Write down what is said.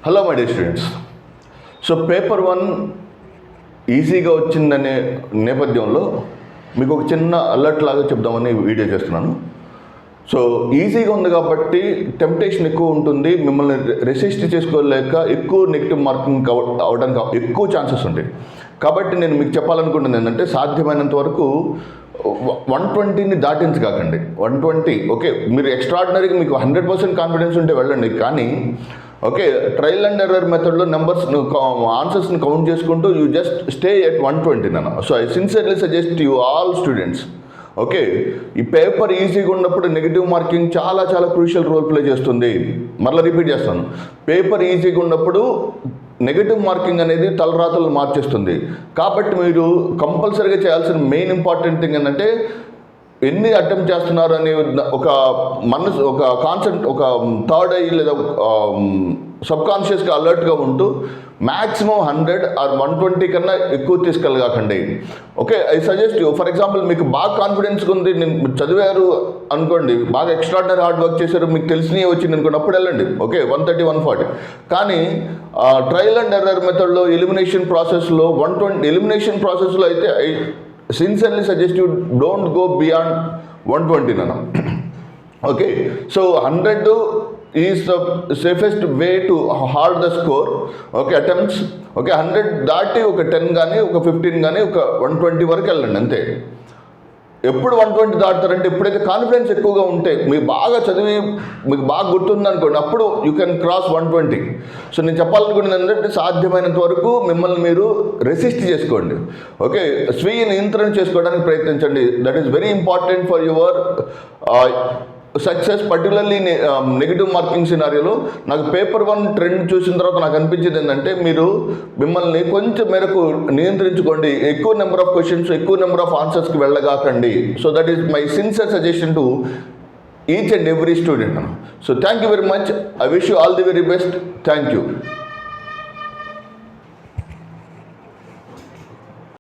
Hello my dear students. So paper 1 ఈజీగా వచ్చిందనే నేపథ్యంలో మీకు ఒక చిన్న అలర్ట్ లాగా చెప్దామని వీడియో చేస్తున్నాను. సో ఈజీగా ఉంది కాబట్టి టెంప్టేషన్ ఎక్కువ ఉంటుంది, మిమ్మల్ని రెసిస్ట్ చేసుకోలేక ఎక్కువ నెగిటివ్ మార్కింగ్ అవడానికి ఎక్కువ ఛాన్సెస్ ఉంటాయి. కాబట్టి నేను మీకు చెప్పాలనుకుంటుంది ఏంటంటే, సాధ్యమైనంత వరకు 120ని దాటించకాకండి. 120 ఓకే, మీరు ఎక్స్ట్రాడినరీగా మీకు 100% కాన్ఫిడెన్స్ ఉంటే వెళ్ళండి. కానీ ఓకే, ట్రయల్ అండ్ ఎర్రర్ మెథడ్లో నెంబర్స్ ఆన్సర్స్ని కౌంట్ చేసుకుంటూ యూ జస్ట్ స్టే ఎట్ 120 నాన్న. So I sincerely suggest you all students, okay, ఈ పేపర్ ఈజీగా ఉన్నప్పుడు నెగిటివ్ మార్కింగ్ చాలా చాలా క్రూషియల్ రోల్ ప్లే చేస్తుంది. మరలా రిపీట్ చేస్తాను, పేపర్ ఈజీగా ఉన్నప్పుడు నెగిటివ్ మార్కింగ్ అనేది తలరాతలు మార్చేస్తుంది. కాబట్టి మీరు కంపల్సరీగా చేయాల్సిన మెయిన్ ఇంపార్టెంట్ థింగ్ ఏంటంటే, ఎన్ని అటెంప్ట్ చేస్తున్నారు అనే ఒక మనసు, ఒక కాన్సెప్ట్, ఒక థర్డ్ ఐ లేదా సబ్కాన్షియస్గా అలర్ట్గా ఉంటూ మ్యాక్సిమం 100 ఆర్ 120 కన్నా ఎక్కువ తీసుకెళ్ళగాకండి. Okay, I suggest you, for example మీకు బాగా కాన్ఫిడెన్స్గా ఉంది, నేను చదివారు అనుకోండి, బాగా ఎక్స్ట్రాడినరీ హార్డ్ వర్క్ చేశారు, మీకు తెలిసినవి వచ్చింది అనుకోండి, అప్పుడు వెళ్ళండి. ఓకే, 130, 140. కానీ ట్రయల్ అండ్ ఎర్రర్ మెథడ్లో ఎలిమినేషన్ ప్రాసెస్లో 120 ఎలిమినేషన్ ప్రాసెస్లో అయితే I sincerely suggest you don't go beyond 120 నాన్న. Okay, so 100 is the safest way to hold the score. Okay, attempts. Okay, 100 దాటి ఒక 10 కానీ ఒక 15 కానీ ఒక 120 వరకు వెళ్ళండి అంతే. ఎప్పుడు 120 దాటుతారంటే, ఎప్పుడైతే కాన్ఫిడెన్స్ ఎక్కువగా ఉంటే, మీకు బాగా చదివి మీకు బాగా గుర్తుంది అనుకోండి, అప్పుడు యూ కెన్ క్రాస్ 120. సో నేను చెప్పాలనుకున్నది ఏంటంటే, సాధ్యమైనంత వరకు మిమ్మల్ని మీరు రెసిస్ట్ చేసుకోండి. ఓకే, స్వీయ నియంత్రణ చేసుకోవడానికి ప్రయత్నించండి. That is very important for your success, particularly negative marking సినారియోలో. నాకు పేపర్ 1 ట్రెండ్ చూసిన తర్వాత నాకు అనిపించింది ఏంటంటే, మీరు మిమ్మల్ని కొంచెం మేరకు నియంత్రించుకోండి. ఎక్కువ నెంబర్ ఆఫ్ క్వశ్చన్స్, ఎక్కువ నెంబర్ ఆఫ్ ఆన్సర్స్కి వెళ్ళగాకండి. So that is my sincere suggestion to each and every student. So thank you very much. I wish you all the very best. Thank you.